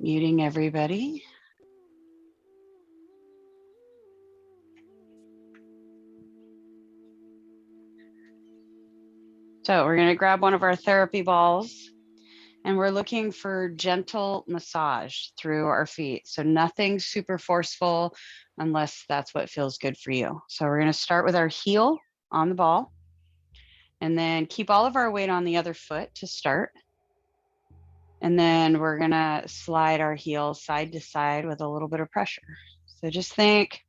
Muting everybody. So we're going to grab one of our therapy balls and we're looking for gentle massage through our feet. So nothing super forceful unless that's what feels good for you. So we're going to start with our heel on the ball and then keep all of our weight on the other foot to start. And then we're going to slide our heel side to side with a little bit of pressure. So just think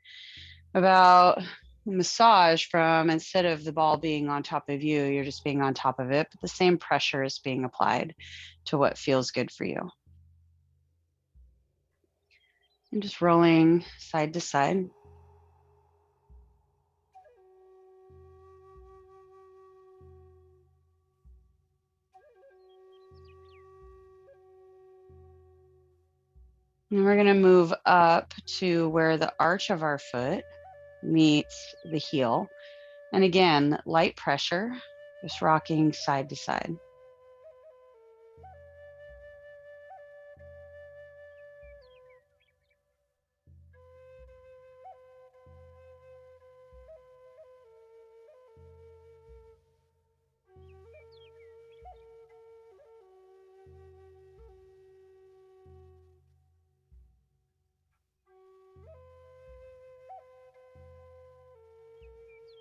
about massage from, instead of the ball being on top of you, you're just being on top of it, but the same pressure is being applied to what feels good for you. And just rolling side to side. And we're going to move up to where the arch of our foot meets the heel. And again, light pressure, just rocking side to side.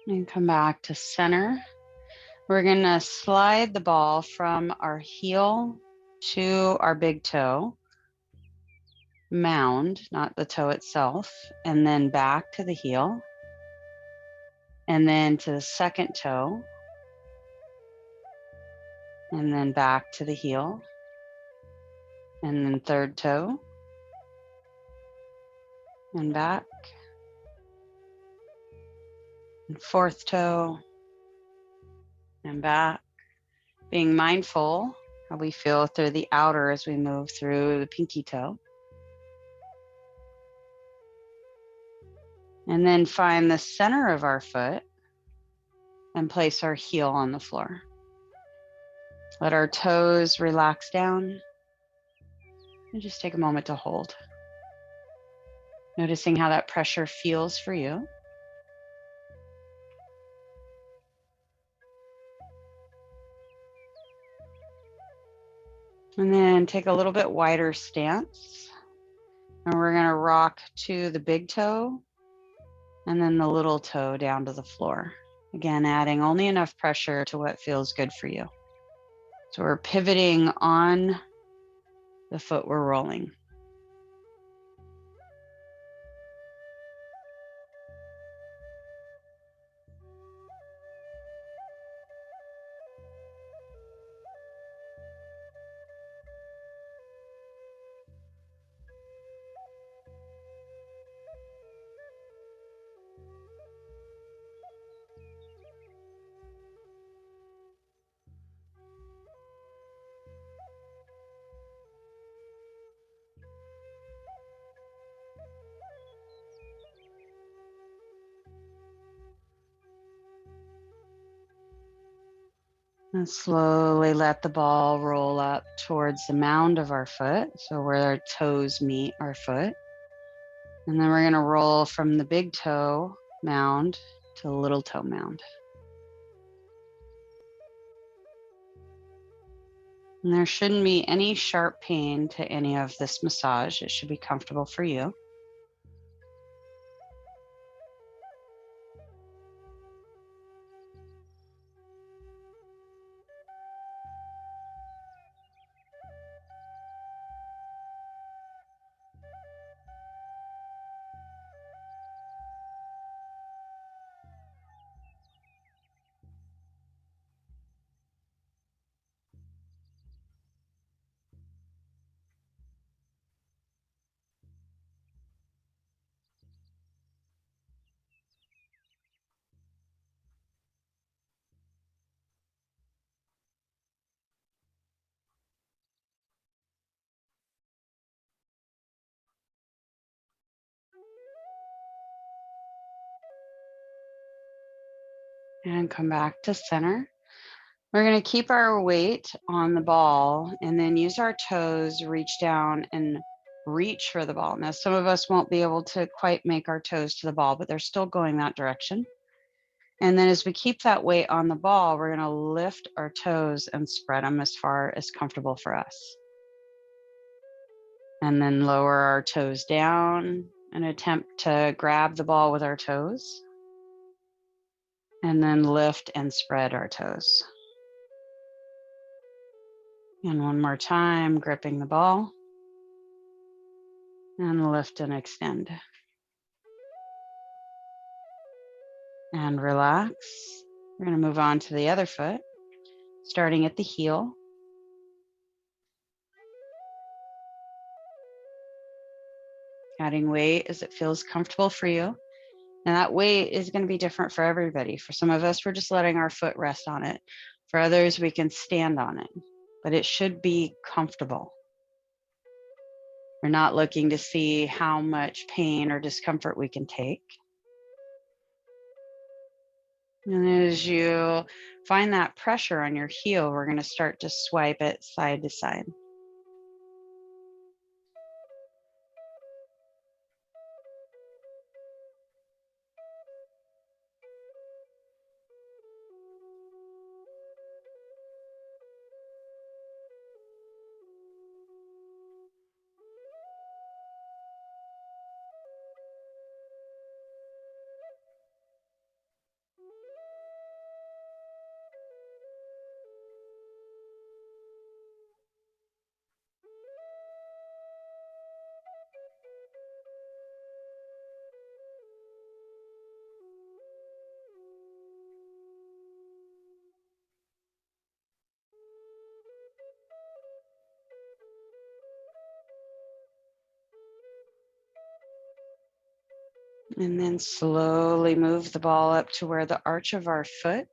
And come back to center. We're going to slide the ball from our heel to our big toe mound, not the toe itself, and then back to the heel, and then to the second toe, and then back to the heel, and then third toe, and back, and fourth toe, and back. Being mindful how we feel through the outer as we move through the pinky toe. And then find the center of our foot and place our heel on the floor. Let our toes relax down and just take a moment to hold. Noticing how that pressure feels for you. And then take a little bit wider stance. And we're going to rock to the big toe and then the little toe down to the floor. Again, adding only enough pressure to what feels good for you. So we're pivoting on the foot we're rolling. And slowly let the ball roll up towards the mound of our foot, so where our toes meet our foot. And then we're going to roll from the big toe mound to the little toe mound. And there shouldn't be any sharp pain to any of this massage. It should be comfortable for you. And come back to center. We're going to keep our weight on the ball and then use our toes, reach down and reach for the ball. Now, some of us won't be able to quite make our toes to the ball, but they're still going that direction. And then as we keep that weight on the ball, we're going to lift our toes and spread them as far as comfortable for us. And then lower our toes down and attempt to grab the ball with our toes. And then lift and spread our toes. And one more time, gripping the ball. And lift and extend. And relax. We're going to move on to the other foot, starting at the heel. Adding weight as it feels comfortable for you. And that weight is going to be different for everybody. For some of us, we're just letting our foot rest on it. For others, we can stand on it, but it should be comfortable. We're not looking to see how much pain or discomfort we can take. And as you find that pressure on your heel, we're going to start to swipe it side to side. And then slowly move the ball up to where the arch of our foot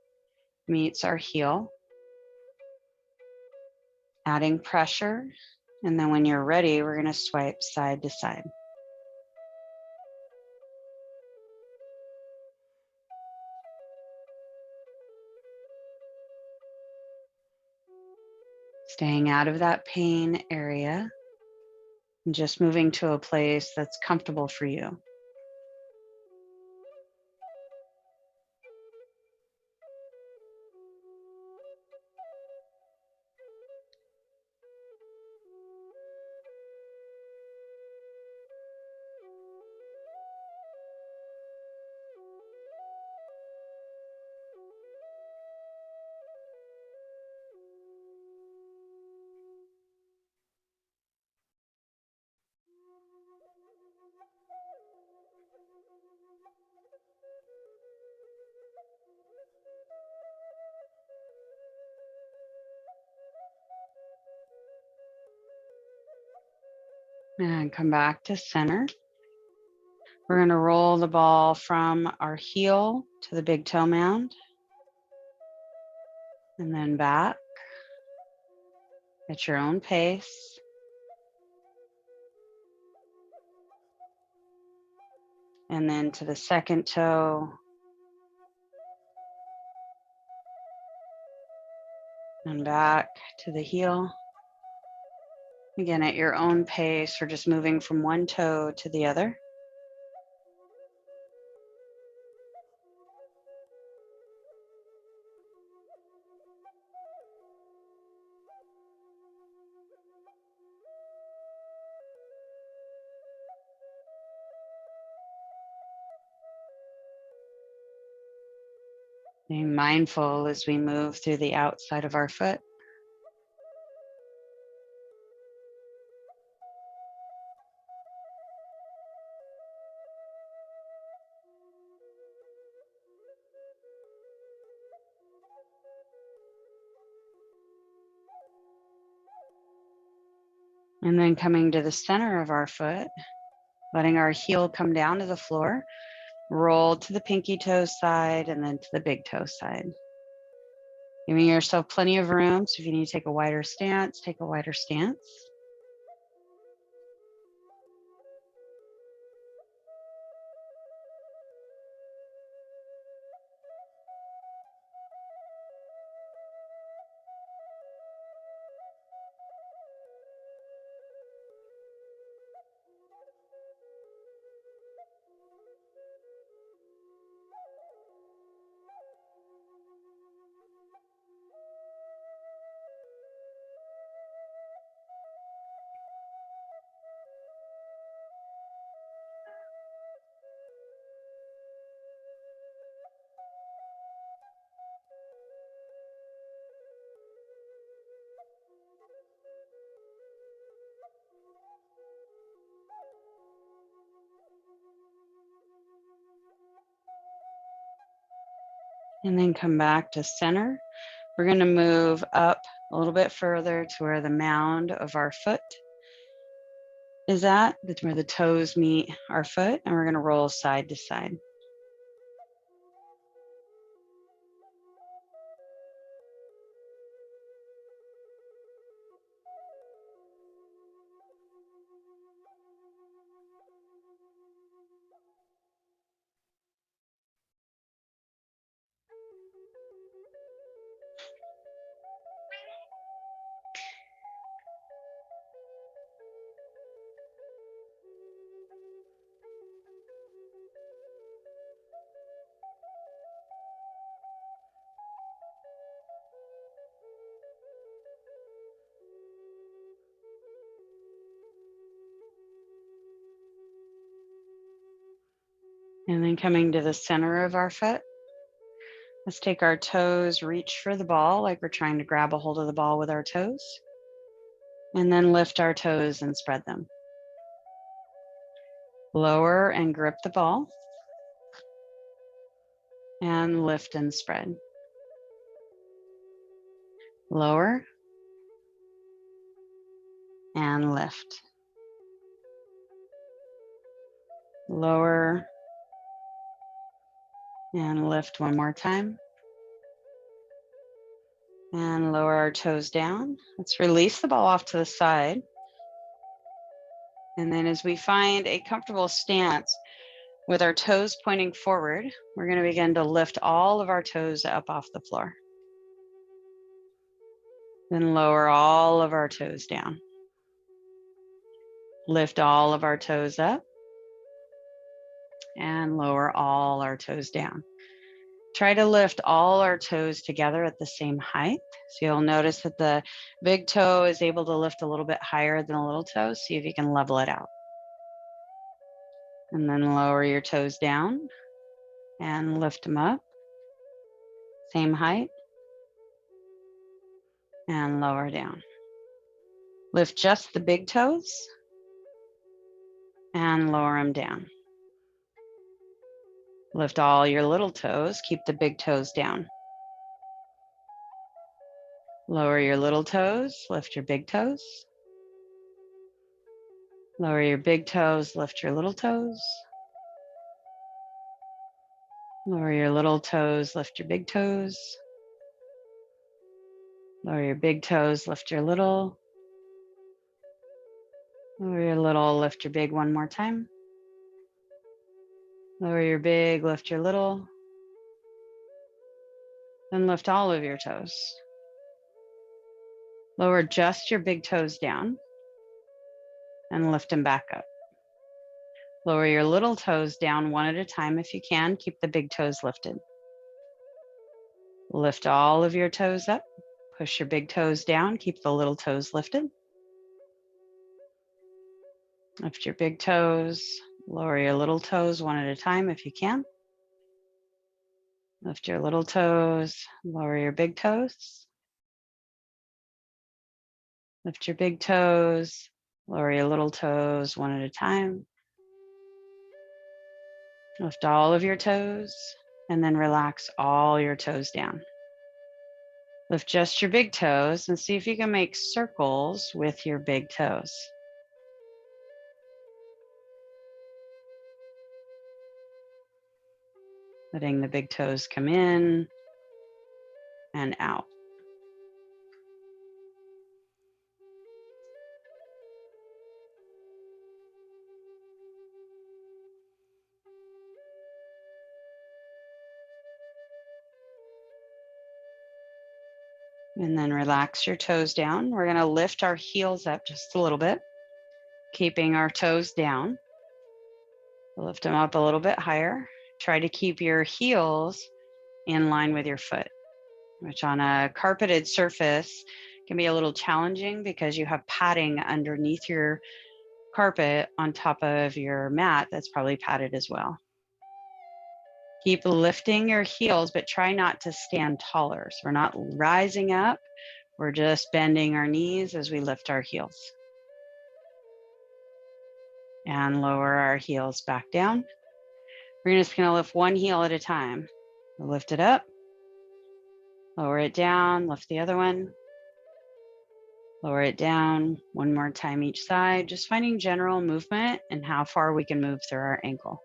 meets our heel, adding pressure. And then when you're ready, we're going to swipe side to side. Staying out of that pain area and just moving to a place that's comfortable for you. And come back to center. We're going to roll the ball from our heel to the big toe mound. And then back at your own pace. And then to the second toe. And back to the heel. Again, at your own pace, we're just moving from one toe to the other. Being mindful as we move through the outside of our foot. And then coming to the center of our foot, letting our heel come down to the floor, roll to the pinky toe side and then to the big toe side. Giving yourself plenty of room. So if you need to take a wider stance, take a wider stance. And then come back to center. We're going to move up a little bit further to where the mound of our foot is at. That's where the toes meet our foot. And we're going to roll side to side. And then coming to the center of our foot, let's take our toes, reach for the ball like we're trying to grab a hold of the ball with our toes, and then lift our toes and spread them. Lower and grip the ball, and lift and spread. Lower and lift. Lower and lift one more time. And lower our toes down. Let's release the ball off to the side. And then as we find a comfortable stance with our toes pointing forward, we're going to begin to lift all of our toes up off the floor. Then lower all of our toes down. Lift all of our toes up and lower all our toes down. Try to lift all our toes together at the same height. So you'll notice that the big toe is able to lift a little bit higher than the little toe. See if you can level it out. And then lower your toes down and lift them up. Same height. And lower down. Lift just the big toes and lower them down. Lift all your little toes. Keep the big toes down. Lower your little toes. Lift your big toes. Lower your big toes. Lift your little toes. Lower your little toes. Lift your big toes. Lower your big toes. Lift your little. Lower your little. Lift your big one more time. Lower your big. Lift your little. Then lift all of your toes. Lower just your big toes down and lift them back up. Lower your little toes down one at a time if you can. Keep the big toes lifted. Lift all of your toes up. Push your big toes down. Keep the little toes lifted. Lift your big toes. Lower your little toes one at a time if you can. Lift your little toes. Lower your big toes. Lift your big toes. Lower your little toes one at a time. Lift all of your toes and then relax all your toes down. Lift just your big toes and see if you can make circles with your big toes. Letting the big toes come in and out. And then relax your toes down. We're going to lift our heels up just a little bit, keeping our toes down. Lift them up a little bit higher. Try to keep your heels in line with your foot, which on a carpeted surface can be a little challenging because you have padding underneath your carpet on top of your mat that's probably padded as well. Keep lifting your heels, but try not to stand taller. So we're not rising up. We're just bending our knees as we lift our heels. And lower our heels back down. We're just going to lift one heel at a time. We'll lift it up Lower it down, lift the other one. Lower it down, one more time each side, just finding general movement and how far we can move through our ankle.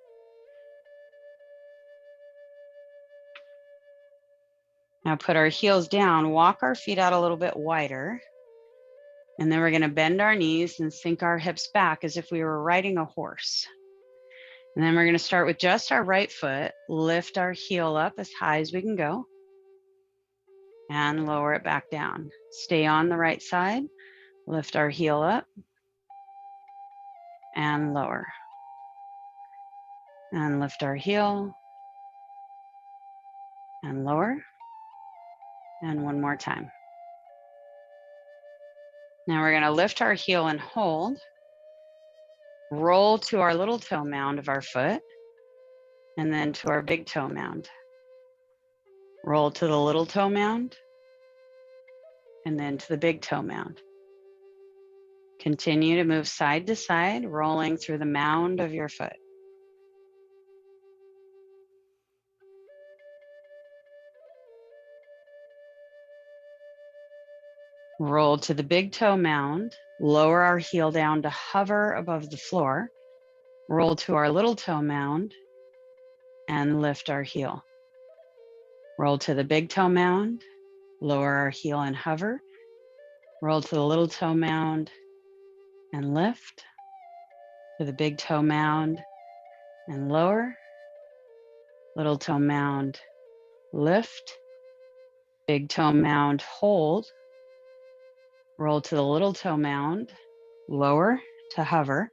Now put our heels down, walk our feet out a little bit wider. And then we're gonna bend our knees and sink our hips back as if we were riding a horse. And then we're gonna start with just our right foot, lift our heel up as high as we can go and lower it back down. Stay on the right side, lift our heel up and lower. And lift our heel and lower. And one more time. Now we're gonna lift our heel and hold, roll to our little toe mound of our foot, and then to our big toe mound. Roll to the little toe mound, and then to the big toe mound. Continue to move side to side, rolling through the mound of your foot. Roll to the big toe mound, lower our heel down to hover above the floor. Roll to our little toe mound and lift our heel. Roll to the big toe mound, lower our heel and hover. Roll to the little toe mound and lift. To the big toe mound and lower. Little toe mound, lift. Big toe mound, hold. Roll to the little toe mound, lower to hover.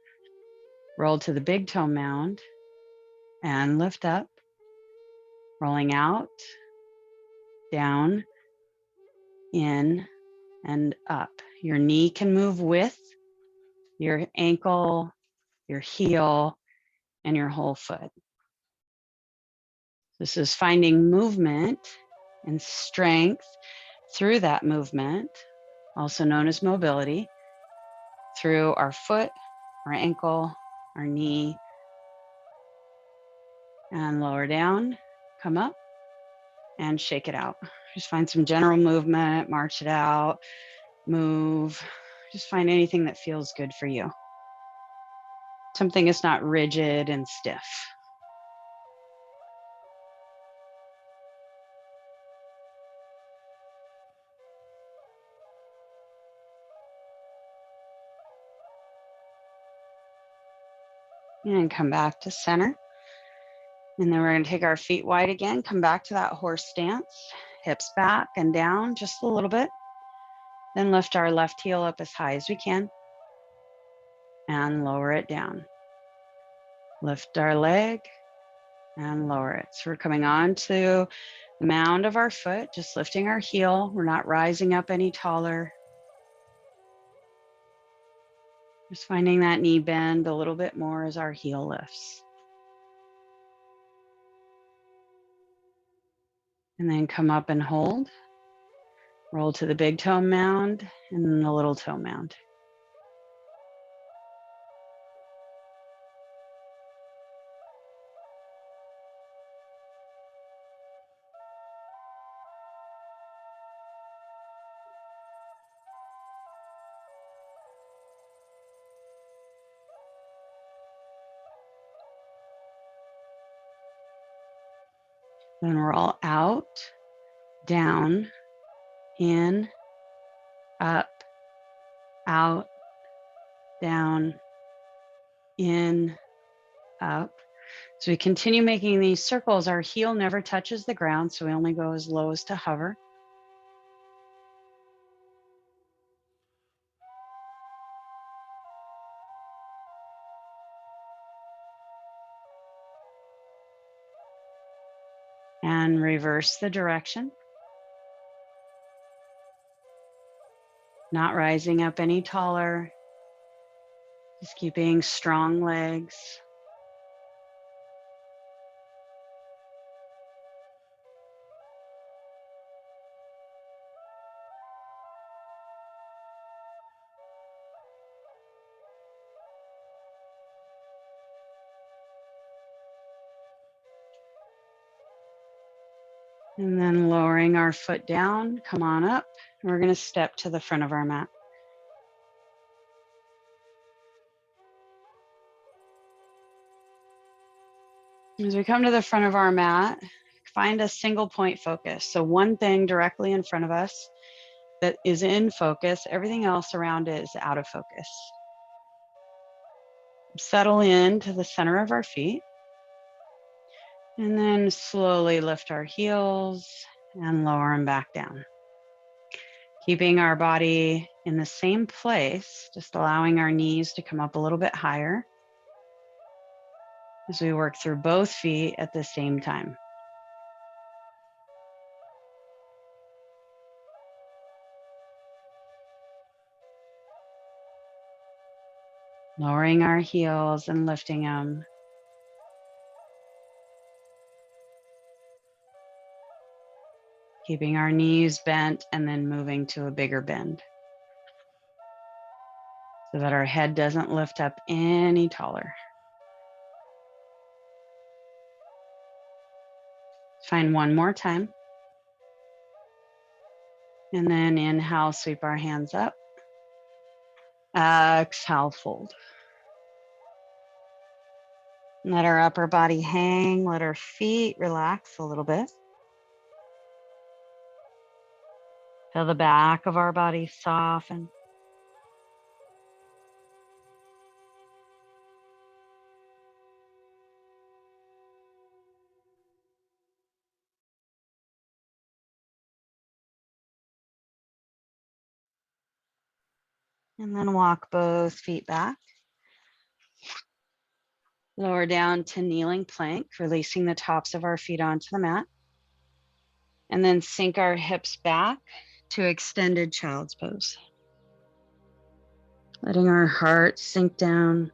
Roll to the big toe mound and lift up. Rolling out, down, in, and up. Your knee can move with your ankle, your heel, and your whole foot. This is finding movement and strength through that movement, also known as mobility, through our foot, our ankle, our knee, and lower down, come up and shake it out. Just find some general movement, march it out, move, just find anything that feels good for you. Something that's not rigid and stiff. And come back to center. And then we're going to take our feet wide again, come back to that horse stance, hips back and down just a little bit. Then lift our left heel up as high as we can and lower it down. Lift our leg and lower it. So we're coming on to the mound of our foot, just lifting our heel. We're not rising up any taller. Just finding that knee bend a little bit more as our heel lifts. And then come up and hold. Roll to the big toe mound and then the little toe mound. Then roll out, down, in, up, out, down, in, up. So we continue making these circles. Our heel never touches the ground, so we only go as low as to hover. And reverse the direction. Not rising up any taller. Just keeping strong legs. And then lowering our foot down, come on up. We're going to step to the front of our mat. As we come to the front of our mat, find a single point focus. So one thing directly in front of us that is in focus, everything else around it is out of focus. Settle into the center of our feet. And then slowly lift our heels and lower them back down. Keeping our body in the same place, just allowing our knees to come up a little bit higher as we work through both feet at the same time. Lowering our heels and lifting them. Keeping our knees bent and then moving to a bigger bend so that our head doesn't lift up any taller. Find one more time. And then inhale, sweep our hands up. Exhale, fold. Let our upper body hang. Let our feet relax a little bit. Feel the back of our body soften. And then walk both feet back. Lower down to kneeling plank, releasing the tops of our feet onto the mat. And then sink our hips back to extended child's pose. Letting our heart sink down.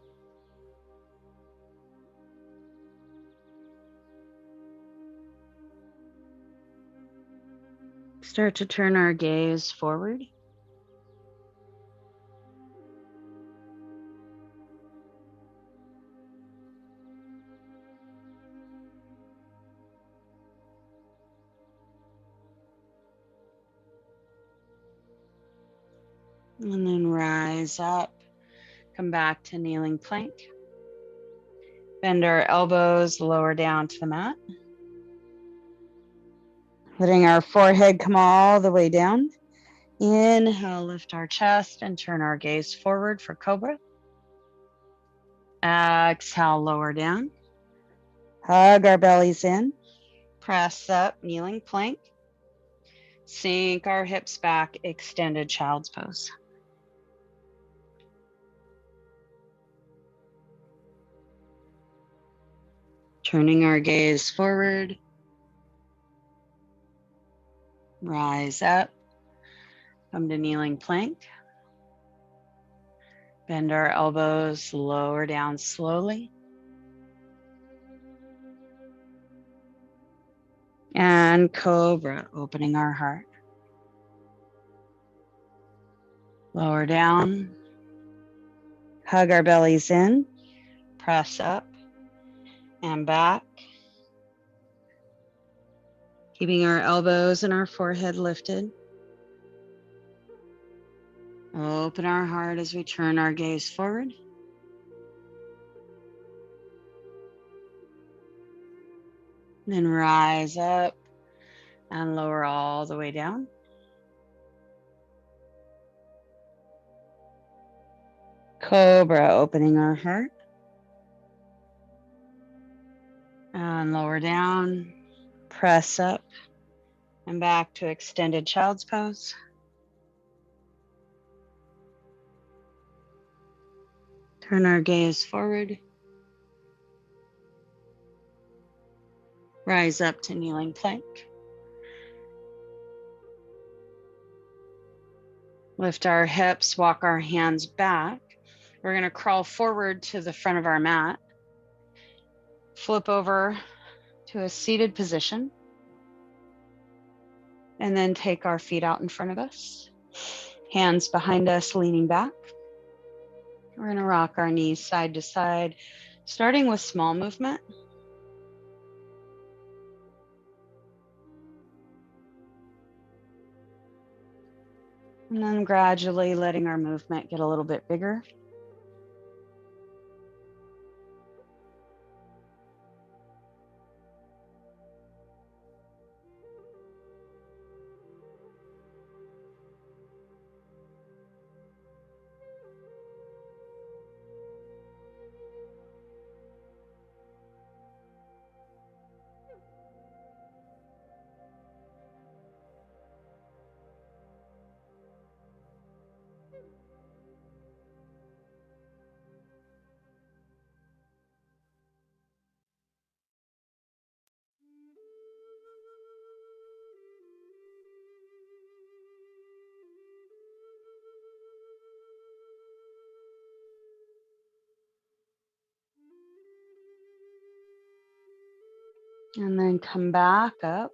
Start to turn our gaze forward. And then rise up. Come back to kneeling plank. Bend our elbows lower down to the mat. Letting our forehead come all the way down. Inhale, lift our chest and turn our gaze forward for cobra. Exhale, lower down. Hug our bellies in. Press up, kneeling plank. Sink our hips back, extended child's pose. Turning our gaze forward. Rise up. Come to kneeling plank. Bend our elbows, lower down slowly. And cobra, opening our heart. Lower down. Hug our bellies in. Press up and back. Keeping our elbows and our forehead lifted. Open our heart as we turn our gaze forward. Then rise up and lower all the way down. Cobra, opening our heart. And lower down. Press up and back to extended child's pose. Turn our gaze forward. Rise up to kneeling plank. Lift our hips, walk our hands back. We're going to crawl forward to the front of our mat. Flip over to a seated position. And then take our feet out in front of us. Hands behind us, leaning back. We're going to rock our knees side to side, starting with small movement. And then gradually letting our movement get a little bit bigger. And then come back up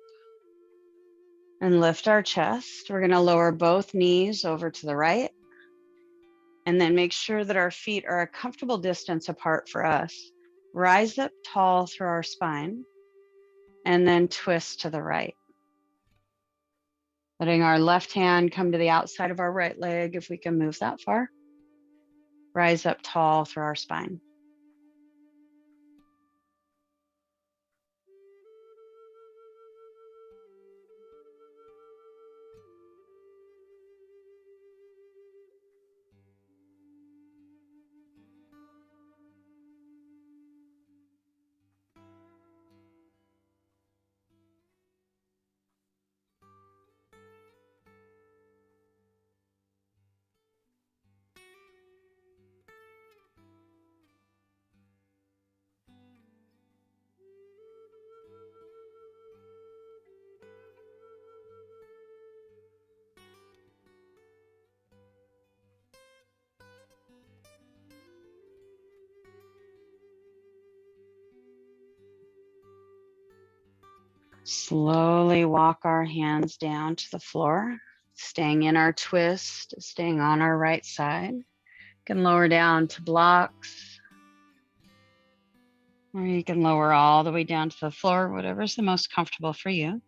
and lift our chest. We're going to lower both knees over to the right. And then make sure that our feet are a comfortable distance apart for us. Rise up tall through our spine. And then twist to the right. Letting our left hand come to the outside of our right leg if we can move that far. Rise up tall through our spine. Slowly walk our hands down to the floor, staying in our twist, staying on our right side. You can lower down to blocks, or you can lower all the way down to the floor, whatever's the most comfortable for you.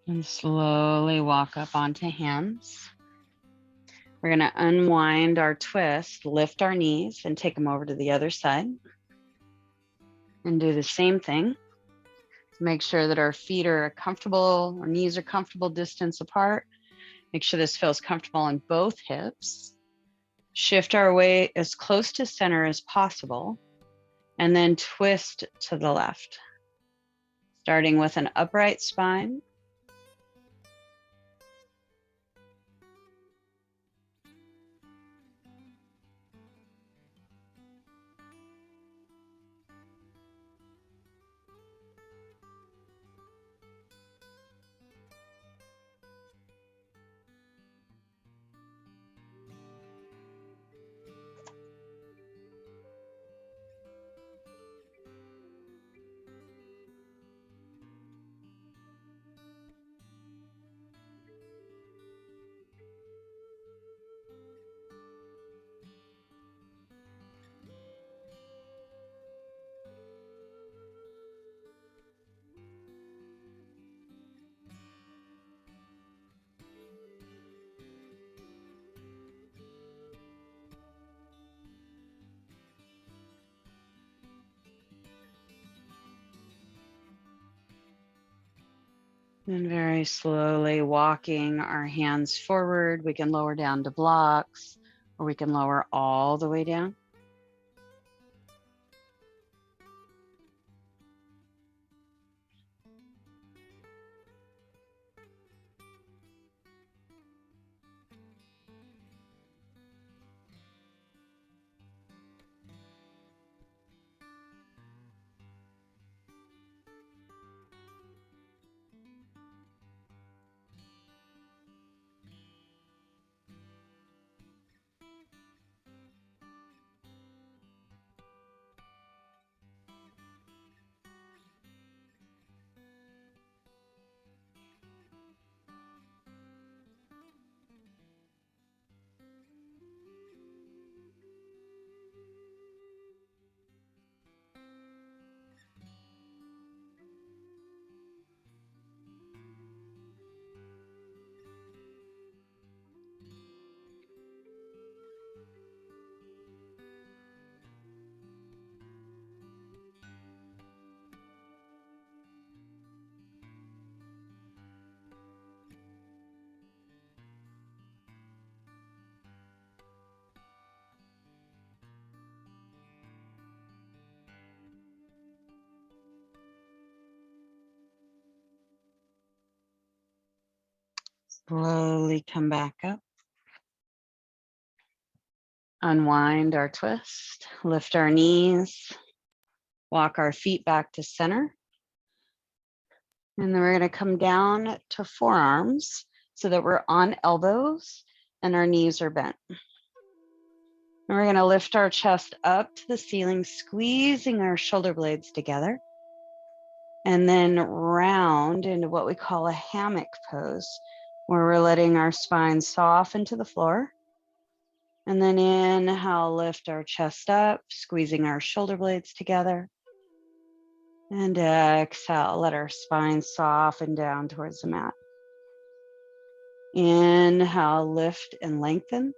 And slowly walk up onto hands. We're going to unwind our twist, lift our knees, and take them over to the other side. And do the same thing. Make sure that our feet are comfortable, our knees are comfortable distance apart. Make sure this feels comfortable in both hips. Shift our weight as close to center as possible, and then twist to the left. Starting with an upright spine. And very slowly walking our hands forward. We can lower down to blocks, or we can lower all the way down. Slowly come back up. Unwind our twist, lift our knees, walk our feet back to center. And then we're going to come down to forearms so that we're on elbows and our knees are bent. And we're going to lift our chest up to the ceiling, squeezing our shoulder blades together. And then round into what we call a hammock pose, where we're letting our spine soften to the floor. And then inhale, lift our chest up, squeezing our shoulder blades together. And exhale, let our spine soften down towards the mat. Inhale, lift and lengthen.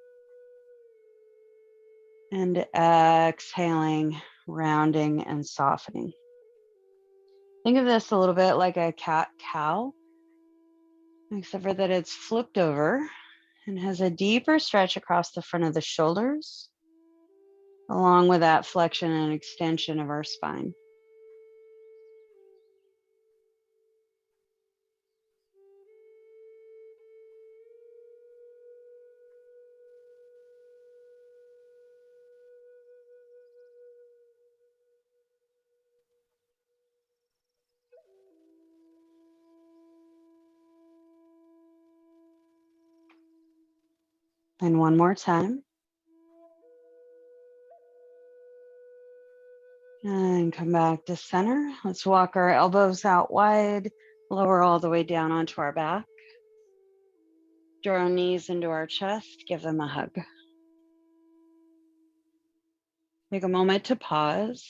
And exhaling, rounding and softening. Think of this a little bit like a cat-cow, except for that it's flipped over and has a deeper stretch across the front of the shoulders, along with that flexion and extension of our spine. And one more time. And come back to center. Let's walk our elbows out wide, lower all the way down onto our back. Draw our knees into our chest, give them a hug. Take a moment to pause,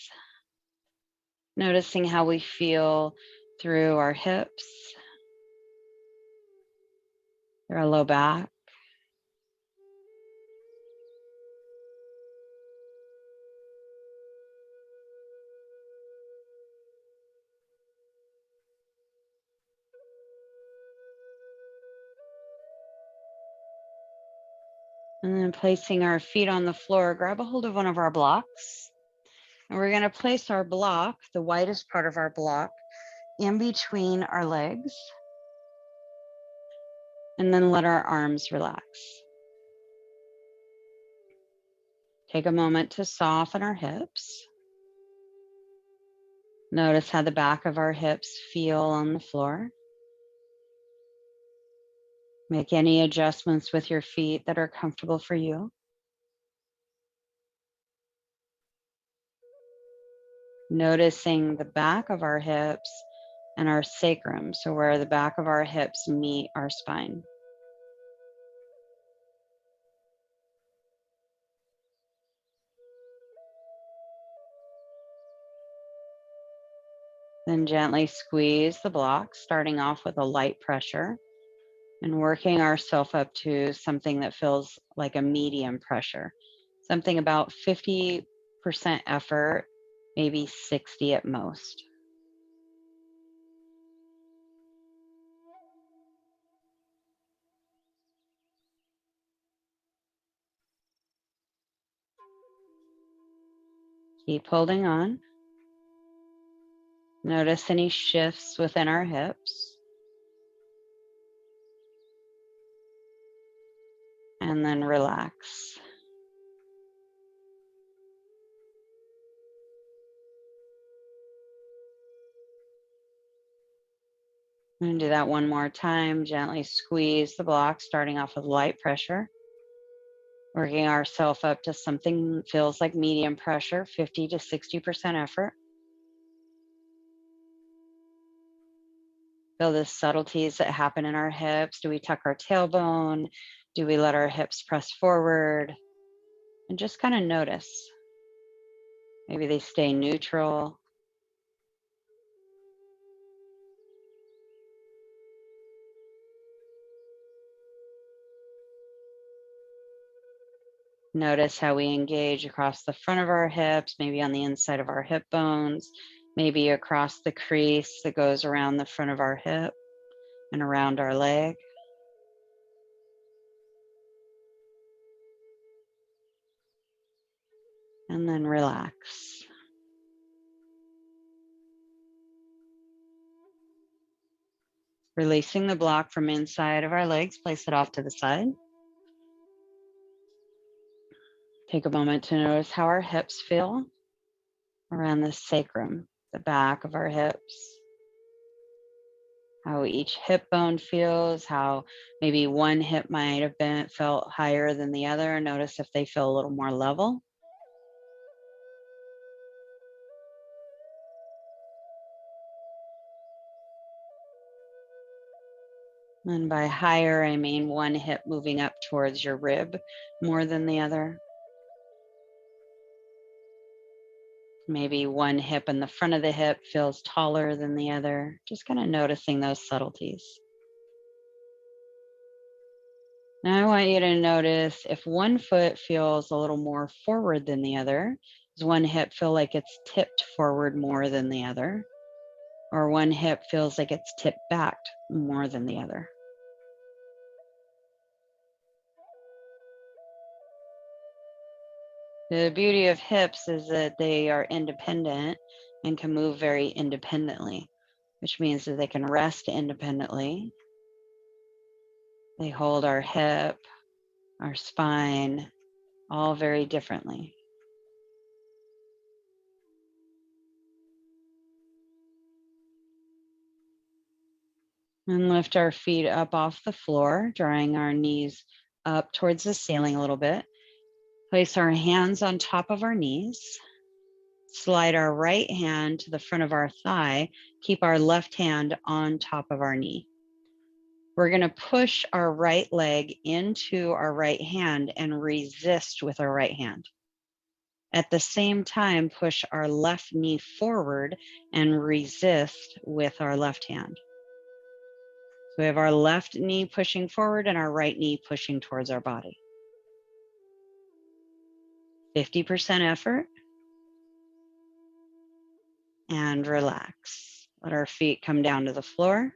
noticing how we feel through our hips, through our low back. And then placing our feet on the floor, grab a hold of one of our blocks. And we're going to place our block, the widest part of our block, in between our legs. And then let our arms relax. Take a moment to soften our hips. Notice how the back of our hips feel on the floor. Make any adjustments with your feet that are comfortable for you. Noticing the back of our hips and our sacrum, so where the back of our hips meet our spine. Then gently squeeze the block, starting off with a light pressure and working ourselves up to something that feels like a medium pressure, something about 50% effort, maybe 60 at most. Keep holding on. Notice any shifts within our hips. And then relax. I'm going to do that one more time. Gently squeeze the block, starting off with light pressure. Working ourselves up to something that feels like medium pressure, 50 to 60% effort. Feel the subtleties that happen in our hips. Do we tuck our tailbone? Do we let our hips press forward? And just kind of notice. Maybe they stay neutral. Notice how we engage across the front of our hips, maybe on the inside of our hip bones, maybe across the crease that goes around the front of our hip and around our leg. And then relax. Releasing the block from inside of our legs, place it off to the side. Take a moment to notice how our hips feel around the sacrum, the back of our hips. How each hip bone feels, how maybe one hip might have been felt higher than the other. Notice if they feel a little more level. And by higher, I mean one hip moving up towards your rib more than the other. Maybe one hip in the front of the hip feels taller than the other. Just kind of noticing those subtleties. Now I want you to notice if one foot feels a little more forward than the other. Does one hip feel like it's tipped forward more than the other? Or one hip feels like it's tipped back more than the other? The beauty of hips is that they are independent and can move very independently, which means that they can rest independently. They hold our hip, our spine, all very differently. And lift our feet up off the floor, drawing our knees up towards the ceiling a little bit. Place our hands on top of our knees. Slide our right hand to the front of our thigh. Keep our left hand on top of our knee. We're going to push our right leg into our right hand and resist with our right hand. At the same time, push our left knee forward and resist with our left hand. So we have our left knee pushing forward and our right knee pushing towards our body. 50% effort. And relax. Let our feet come down to the floor.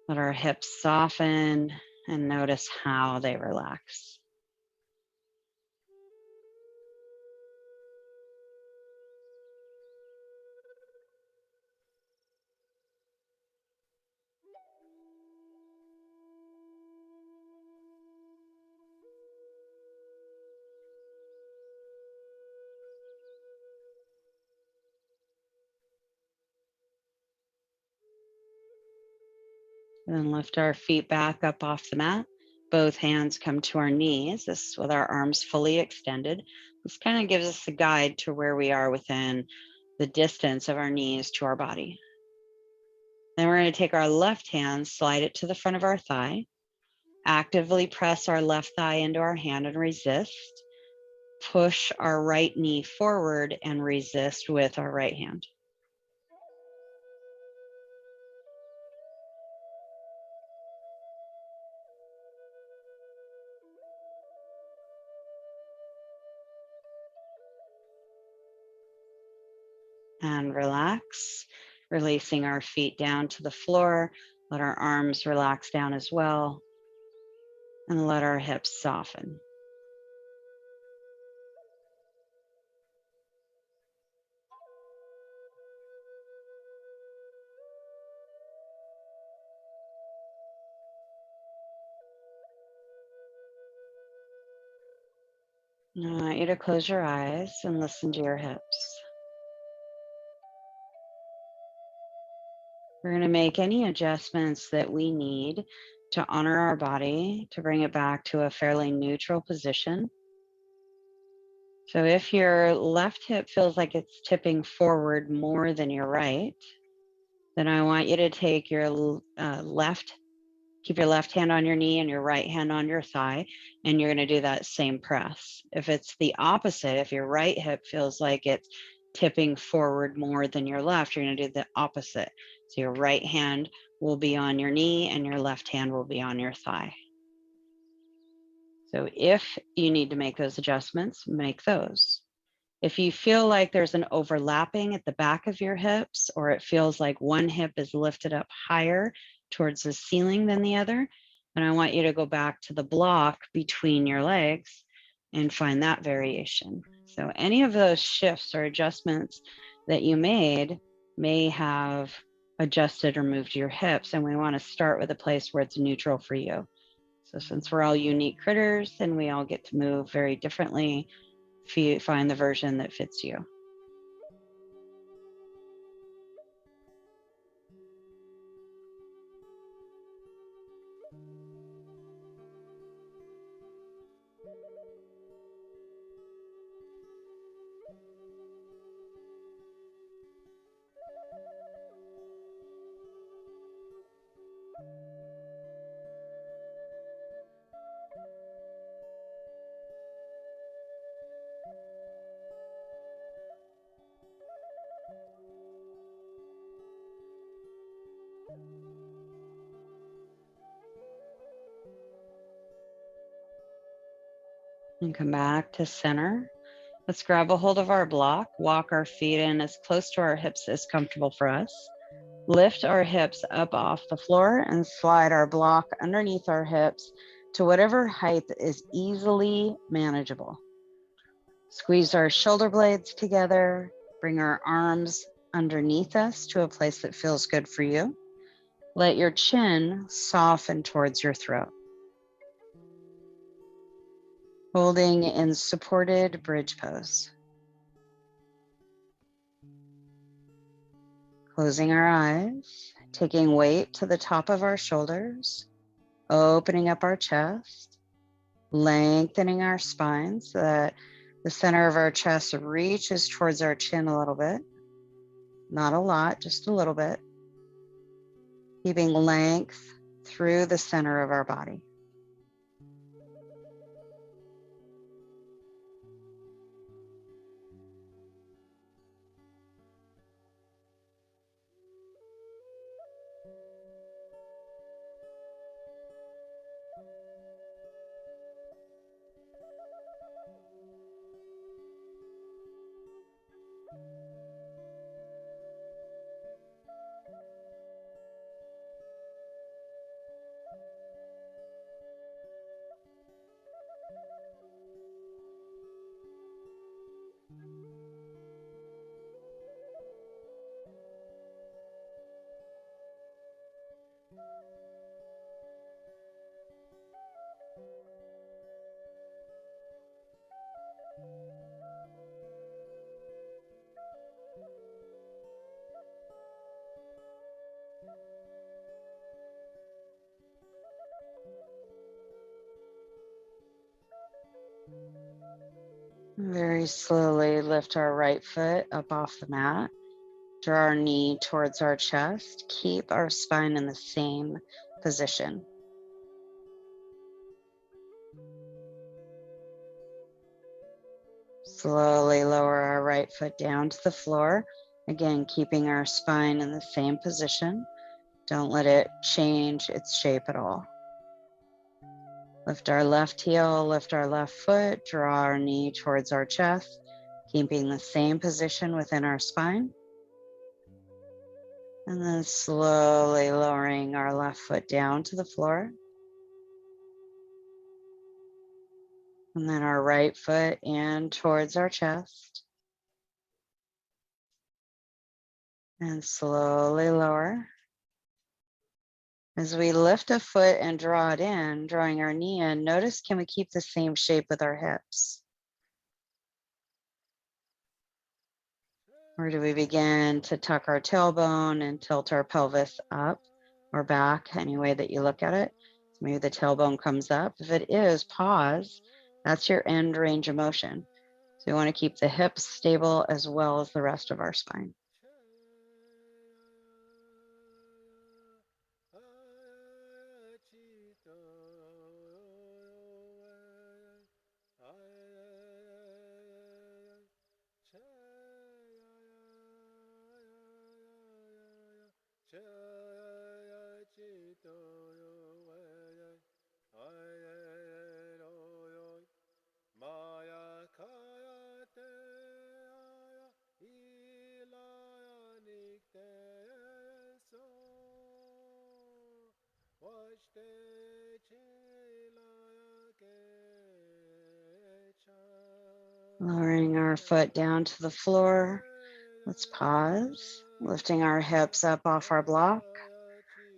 Let our hips soften and notice how they relax. Then lift our feet back up off the mat. Both hands come to our knees. This is with our arms fully extended. This kind of gives us a guide to where we are within the distance of our knees to our body. Then we're going to take our left hand, slide it to the front of our thigh. Actively press our left thigh into our hand and resist. Push our right knee forward and resist with our right hand. And relax, releasing our feet down to the floor. Let our arms relax down as well. And let our hips soften. I want you to close your eyes and listen to your hips. We're going to make any adjustments that we need to honor our body, to bring it back to a fairly neutral position. So if your left hip feels like it's tipping forward more than your right, then I want you to take your keep your left hand on your knee and your right hand on your thigh, and you're going to do that same press. If it's the opposite, if your right hip feels like it's tipping forward more than your left, you're going to do the opposite. So your right hand will be on your knee and your left hand will be on your thigh. So if you need to make those adjustments, make those. If you feel like there's an overlapping at the back of your hips, or it feels like one hip is lifted up higher towards the ceiling than the other, then I want you to go back to the block between your legs and find that variation. So any of those shifts or adjustments that you made may have adjusted or moved your hips, and we want to start with a place where it's neutral for you. So since we're all unique critters and we all get to move very differently, find the version that fits you. And come back to center. Let's grab a hold of our block, walk our feet in as close to our hips as comfortable for us. Lift our hips up off the floor and slide our block underneath our hips to whatever height is easily manageable. Squeeze our shoulder blades together, bring our arms underneath us to a place that feels good for you. Let your chin soften towards your throat. Holding in supported bridge pose. Closing our eyes, taking weight to the top of our shoulders, opening up our chest, lengthening our spine so that the center of our chest reaches towards our chin a little bit. Not a lot, just a little bit. Keeping length through the center of our body. Very slowly lift our right foot up off the mat. Draw our knee towards our chest. Keep our spine in the same position. Slowly lower our right foot down to the floor. Again, keeping our spine in the same position. Don't let it change its shape at all. Lift our left heel, lift our left foot, draw our knee towards our chest, keeping the same position within our spine. And then slowly lowering our left foot down to the floor. And then our right foot in towards our chest. And slowly lower. As we lift a foot and draw it in, drawing our knee in, notice, can we keep the same shape with our hips? Or do we begin to tuck our tailbone and tilt our pelvis up or back, any way that you look at it? So maybe the tailbone comes up. If it is, pause. That's your end range of motion. So we want to keep the hips stable as well as the rest of our spine. Lowering our foot down to the floor. Let's pause, lifting our hips up off our block.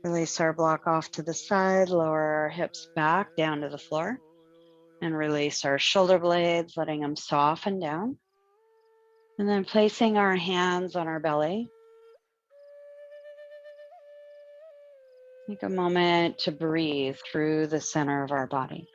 Release our block off to the side, lower our hips back down to the floor, and release our shoulder blades, letting them soften down. And then placing our hands on our belly. Take a moment to breathe through the center of our body.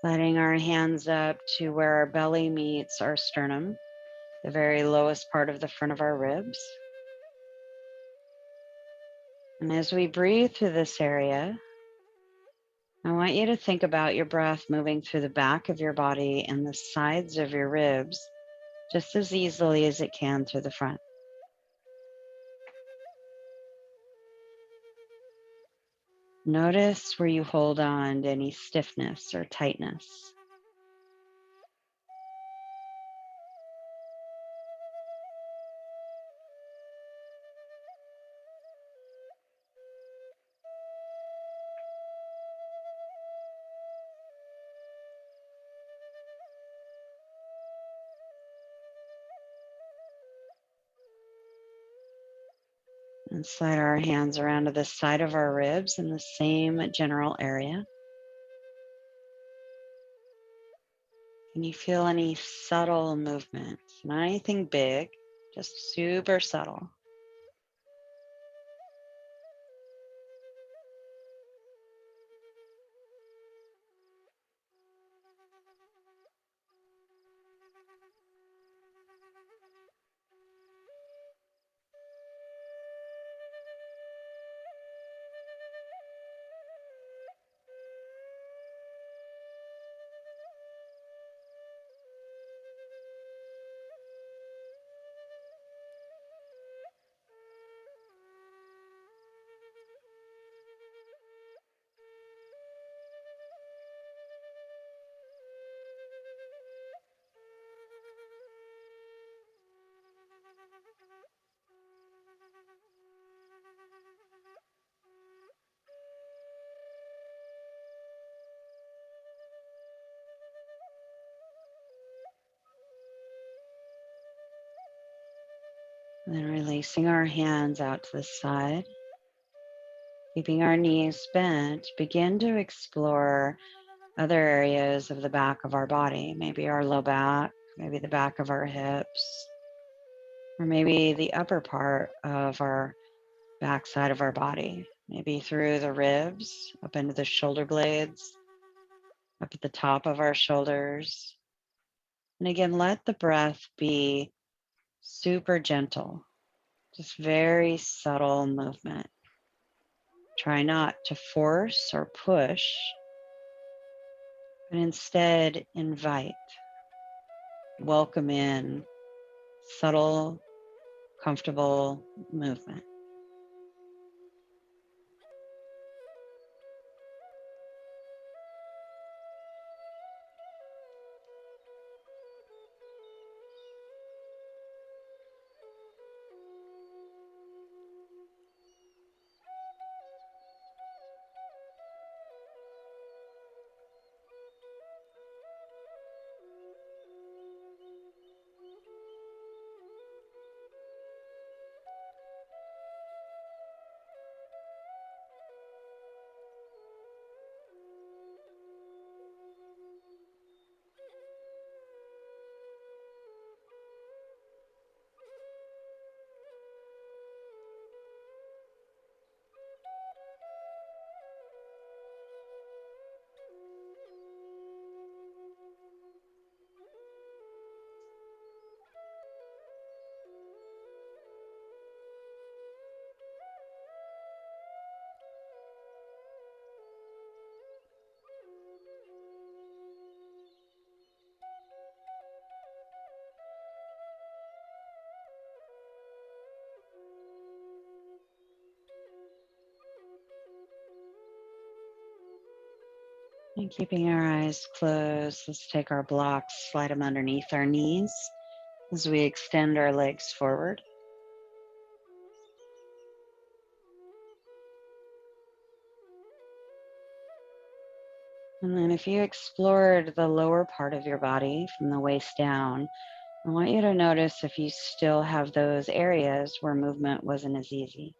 Sliding our hands up to where our belly meets our sternum, the very lowest part of the front of our ribs. And as we breathe through this area, I want you to think about your breath moving through the back of your body and the sides of your ribs just as easily as it can through the front. Notice where you hold on to any stiffness or tightness. And slide our hands around to the side of our ribs in the same general area. Can you feel any subtle movements? Not anything big, just super subtle. And then releasing our hands out to the side, keeping our knees bent, begin to explore other areas of the back of our body, maybe our low back, maybe the back of our hips, or maybe the upper part of our backside of our body, maybe through the ribs, up into the shoulder blades, up at the top of our shoulders. And again, let the breath be super gentle, just very subtle movement. Try not to force or push, but instead invite, welcome in subtle, comfortable movement. And keeping our eyes closed, let's take our blocks, slide them underneath our knees as we extend our legs forward. And then if you explored the lower part of your body from the waist down, I want you to notice if you still have those areas where movement wasn't as easy.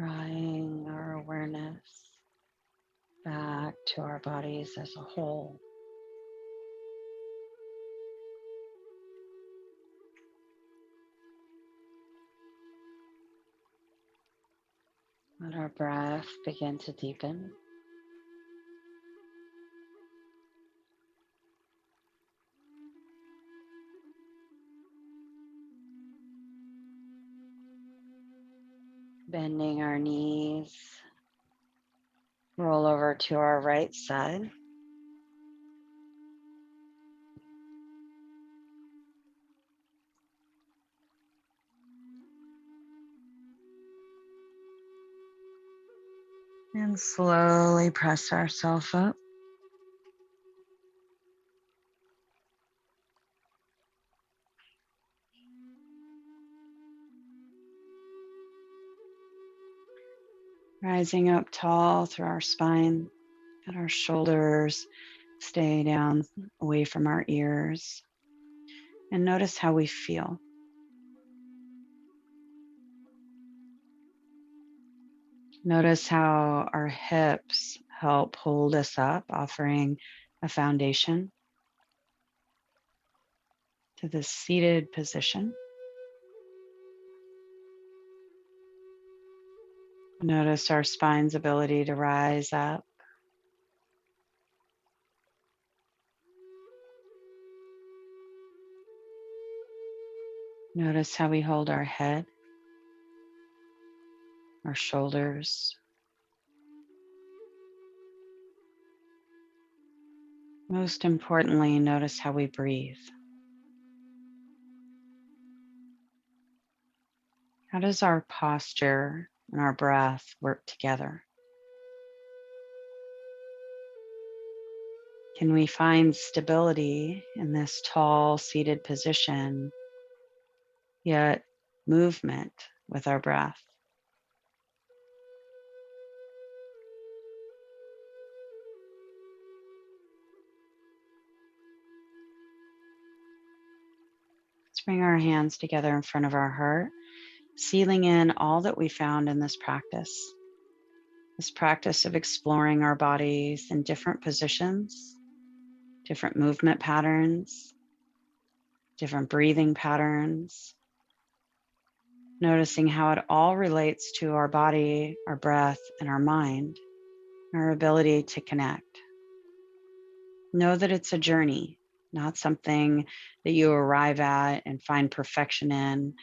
drawing our awareness back to our bodies as a whole. Let our breath begin to deepen. Bending our knees, roll over to our right side. And slowly press ourselves up. Rising up tall through our spine, let our shoulders stay down away from our ears. And notice how we feel. Notice how our hips help hold us up, offering a foundation to this seated position. Notice our spine's ability to rise up. Notice how we hold our head, our shoulders. Most importantly, notice how we breathe. How does our posture and our breath work together? Can we find stability in this tall seated position, yet movement with our breath? Let's bring our hands together in front of our heart, sealing in all that we found in this practice of exploring our bodies in different positions, different movement patterns, different breathing patterns, noticing how it all relates to our body, our breath, and our mind, our ability to connect. Know that it's a journey, not something that you arrive at and find perfection in,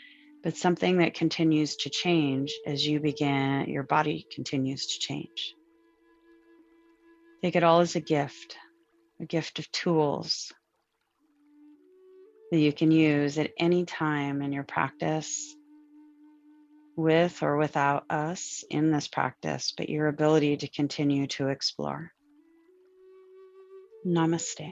but something that continues to change as your body continues to change. Take it all as a gift of tools that you can use at any time in your practice, with or without us in this practice, but your ability to continue to explore. Namaste.